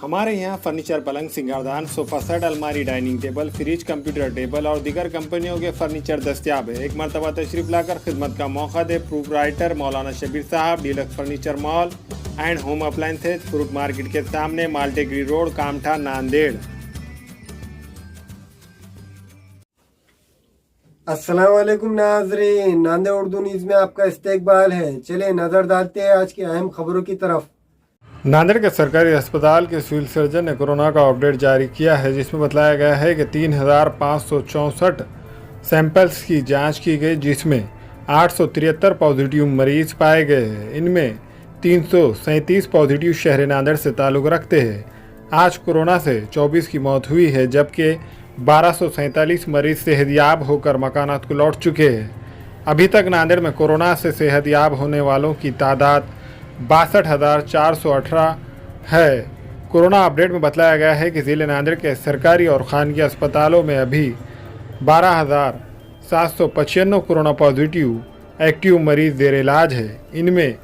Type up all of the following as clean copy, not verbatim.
हमारे यहाँ फर्नीचर, पलंग, सिंगारदान, सोफा सेट, अलमारी, dining table, fridge, computer table और दीगर कंपनियों के फर्नीचर दस्तियाब है। एक मरतबा तशरीफ लाकर खिदमत का मौका दे। प्रोप्राइटर मौलाना शबीर साहब, deluxe furniture mall and home appliances, fruit market के सामने, माल्टेगरी रोड, कामठा, नांदेड़। अस्सलाम वालेकुम नाज़रीन, नांदेड़ उर्दू न्यूज़ में आपका इस्तकबाल है। चलिए नज़र डालते हैं आज की अहम खबरों की तरफ। नांदेड़ के सरकारी अस्पताल के सिविल सर्जन ने कोरोना का अपडेट जारी किया है, जिसमें बताया गया है कि 3,564 सैंपल्स की जांच की गई, जिसमें 873 पॉजिटिव मरीज पाए गए हैं। इनमें 337 पॉजिटिव शहर नांदेड़ से ताल्लुक़ रखते हैं। आज कोरोना से 24 की मौत हुई है, जबकि 1247 मरीज सेहतयाब होकर मकानात को लौट चुके हैं। अभी तक नांदेड़ में कोरोना से सेहतयाब होने वालों की तादाद 62,418 है। कोरोना अपडेट में बताया गया है कि ज़िले नांदेड़ के सरकारी और खानगी अस्पतालों में अभी 12,795 कोरोना पॉजिटिव एक्टिव मरीज जेर इलाज है। इनमें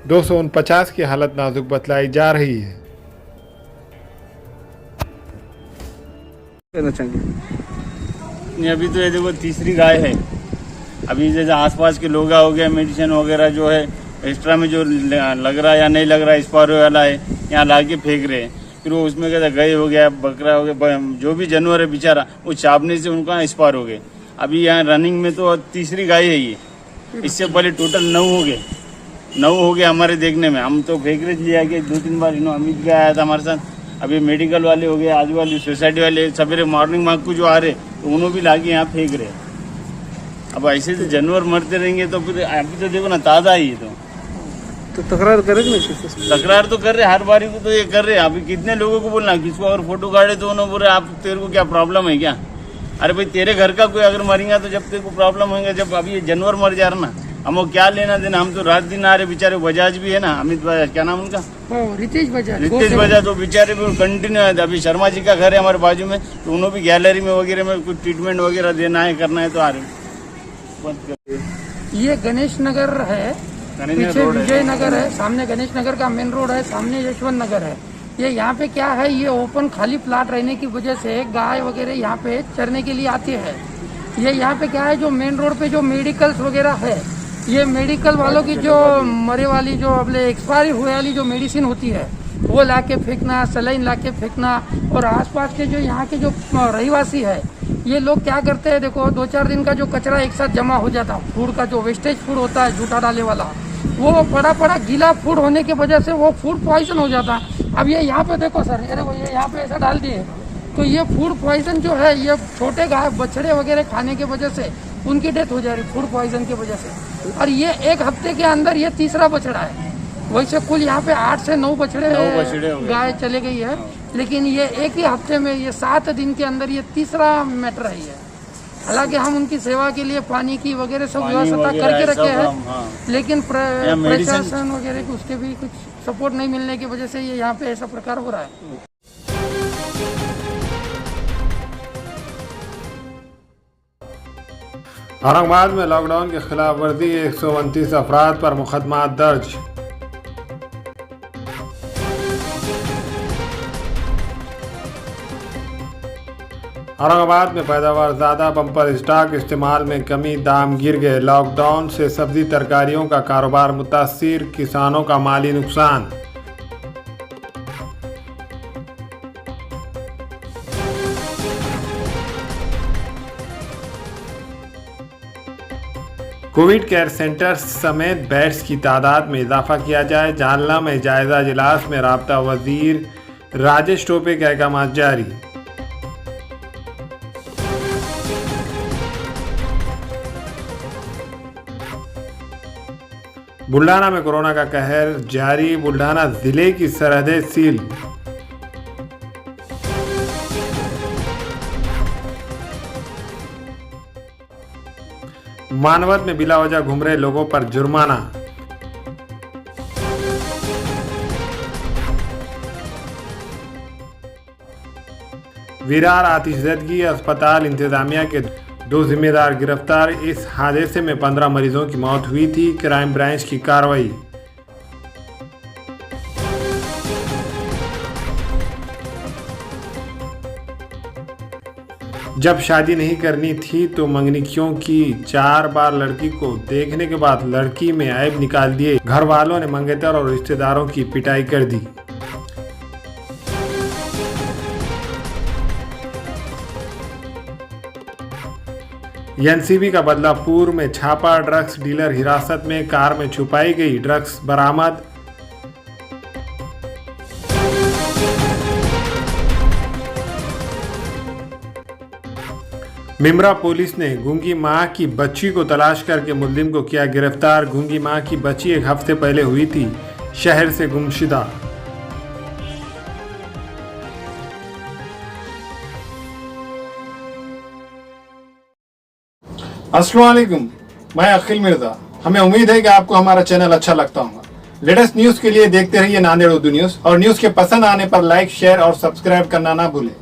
249 की हालत नाजुक बतलाई जा रही है। नहीं, अभी तो ये देखो तीसरी गाय है। अभी जैसे आसपास के लोग हो गए, मेडिसिन वगैरह जो है एक्स्ट्रा में जो लग रहा है या नहीं लग रहा है, एक्सपायर वाला है, यहाँ ला के फेंक रहे हैं। फिर वो उसमें कहते गाय हो गया, बकरा हो गया, जो भी जानवर है बेचारा, वो चापने से उनका एक्सपायर हो गए। अभी यहाँ रनिंग में तो तीसरी गाय है ये। इससे पहले टोटल 9 हो गए हमारे देखने में। हम तो फेंक रहे लिया कि 2-3 बार अमित भी आया था हमारे साथ। अभी मेडिकल वाले हो गए, आजू वाली सोसाइटी वाले, सवेरे मॉर्निंग वॉक को जो आ रहे तो उन्होंने भी लाके यहाँ फेंक रहे। अब ऐसे तो जानवर मरते रहेंगे तो फिर अभी तो देखो ना, ताज़ा ही तो तकरार करेंगे। तकरार तो कर रहे, हर बारी को तो ये कर रहे। अभी कितने लोगों को बोलना, किसको अगर फोटो काटे तो उन्होंने बोले आप, तेरे को क्या प्रॉब्लम है क्या? अरे भाई, तेरे घर का कोई अगर मरेगा तो जब तेरे को प्रॉब्लम होगा, जब अभी ये जानवर मर जा रहा ना, हम क्या लेना देना? हम तो रात दिन आ रहे बेचारे। बजाज भी है ना, अमित बजाज, क्या नाम उनका? रितेश बजाज तो बेचारे भी कंटिन्यू है। अभी शर्मा जी का घर है हमारे बाजू में, तो उन्होंने भी गैलरी में वगैरह में कुछ ट्रीटमेंट वगैरह देना है, करना है, तो आ रहे। ये गणेश नगर है, पीछे विजय नगर है, सामने गणेश नगर का मेन रोड है, सामने यशवंत नगर है। ये यहाँ पे क्या है, ये ओपन खाली प्लाट रहने की वजह से गाय वगैरह यहाँ पे चरने के लिए आती है। ये यहाँ पे क्या है, जो मेन रोड पे जो मेडिकल्स वगैरह है, ये मेडिकल वालों की जो मरे वाली, जो अपने एक्सपायरी हुए वाली जो मेडिसिन होती है, वो लाके फेंकना, सलाइन लाके फेंकना। और आसपास के जो यहाँ के जो रहीवासी है, ये लोग क्या करते हैं, देखो 2-4 दिन का जो कचरा एक साथ जमा हो जाता, फूड का जो वेस्टेज फूड होता है, जूठा डाले वाला, वो बड़ा गीला फूड होने की वजह से वो फूड पॉइजन हो जाता। अब ये यहाँ पे देखो सर, अरे वो ये यहाँ पे ऐसा डाल दिए, तो ये फूड पॉइजन जो है, ये छोटे गाय बछड़े वगैरह खाने की वजह से उनकी डेथ हो जा रही फूड पॉइजन की वजह से। और ये एक हफ्ते के अंदर ये तीसरा बछड़ा है। वैसे कुल यहाँ पे 8 से 9 बछड़े गाय चले गई है, लेकिन ये एक ही हफ्ते में, ये 7 दिन के अंदर ये तीसरा मैटर है ये। हालांकि हम उनकी सेवा के लिए पानी की वगैरह सब व्यवस्था करके रखे हैं, लेकिन प्रशासन वगैरह को उसके भी कुछ सपोर्ट नहीं मिलने की वजह से ये यहाँ पे ऐसा प्रकार हो रहा है। औरंगाबाद में लॉकडाउन की खिलाफ वर्जी 129 अफराद पर मुकदमा दर्ज। औरंगाबाद में पैदावार ज़्यादा, बम्पर स्टॉक इस्तेमाल में कमी, दाम गिर गए। लॉकडाउन से सब्जी तरकारियों का कारोबार मुतासिर, किसानों का माली नुकसान। कोविड केयर सेंटर समेत बेड्स की तादाद में इजाफा किया जाए। जालना में जायजा इजलास में राब्ता वजीर राजेश टोपे के अहकाम जारी। बुल्ढाना में कोरोना का कहर जारी, बुल्ढाना जिले की सरहदें सील। मानवत में बिला वजह घूम रहे लोगों पर जुर्माना। विरार आतिशज़दगी अस्पताल इंतजामिया के 2 जिम्मेदार गिरफ्तार। इस हादसे में 15 मरीजों की मौत हुई थी। क्राइम ब्रांच की कार्रवाई। जब शादी नहीं करनी थी तो मंगनी क्यों की? 4 बार लड़की को देखने के बाद लड़की में ऐब निकाल दिए। घर वालों ने मंगेतर और रिश्तेदारों की पिटाई कर दी। एनसीबी का बदलापुर में छापा, ड्रग्स डीलर हिरासत में, कार में छुपाई गई ड्रग्स बरामद। मिमरा पुलिस ने गूंगी मां की बच्ची को तलाश करके मुलजिम को किया गिरफ्तार। गूंगी मां की बच्ची 1 हफ्ते पहले हुई थी शहर से गुमशुदा। अस्सलाम वालेकुम, मैं अखिल मिर्जा। हमें उम्मीद है कि आपको हमारा चैनल अच्छा लगता होगा। लेटेस्ट न्यूज के लिए देखते रहिए नांदेड़ उर्दू न्यूज और न्यूज के पसंद आने पर लाइक, शेयर और सब्सक्राइब करना ना भूलें।